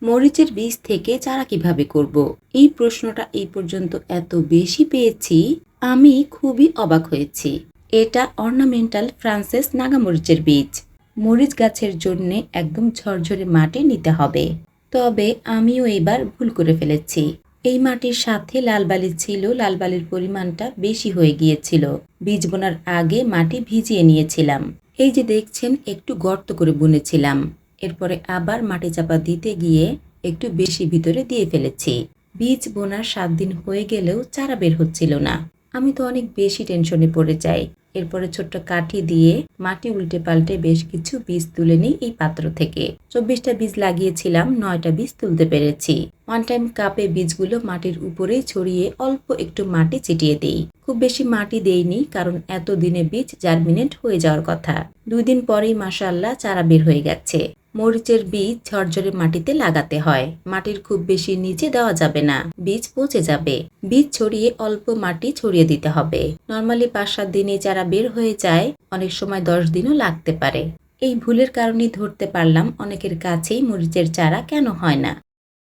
মরিচের বীজ থেকে চারা কিভাবে করব? এই প্রশ্নটা এই পর্যন্ত এত বেশি পেয়েছি, আমি খুবই অবাক হয়েছি। এটা অর্নামেন্টাল ফ্রান্সেস নাগামরিচের বীজ। মরিচ গাছের জন্য একদম ঝরঝরে মাটি নিতে হবে। তবে আমিও এবার ভুল করে ফেলেছি। এই মাটির সাথে লাল বালি ছিল, লাল বালির পরিমাণটা বেশি হয়ে গিয়েছিল। বীজ বোনার আগে মাটি ভিজিয়ে নিয়েছিলাম। এই যে দেখছেন, একটু গর্ত করে বুনেছিলাম। এরপরে আবার মাটি চাপা দিতে গিয়ে একটু বেশি ভিতরে দিয়ে ফেলেছি। বীজ বোনার 7 দিন হয়ে গেলেও চারা বের হচ্ছিল না। আমি তো অনেক বেশি টেনশনে পড়ে যাই। এরপরে ছোট্ট কাঠি দিয়ে মাটি উল্টে পাল্টে বেশ কিছু বীজ তুলে নিই এই পাত্র থেকে। 24টা বীজ লাগিয়েছিলাম, 9টা বীজ তুলতে পেরেছি। ওয়ান টাইম কাপে বীজগুলো মাটির উপরেই ছড়িয়ে অল্প একটু মাটি ছিটিয়ে দিই। খুব বেশি মাটি দেইনি, কারণ এত দিনে বীজ জার্মিনেট হয়ে যাওয়ার কথা। 2 দিন পরেই মাশাআল্লাহ চারা বের হয়ে গেছে। মরিচের বীজ ঝরঝরে মাটিতে লাগাতে হয়। মাটির খুব বেশি নিচে দেওয়া যাবে না, বীজ পচে যাবে। বীজ ছড়িয়ে অল্প মাটি ছড়িয়ে দিতে হবে। নরমালি 5-7 দিনে চারা বের হয়ে যায়, অনেক সময় 10 দিনও লাগতে পারে। এই ভুলের কারণেই ধরতে পারলাম অনেকের কাছেই মরিচের চারা কেন হয় না।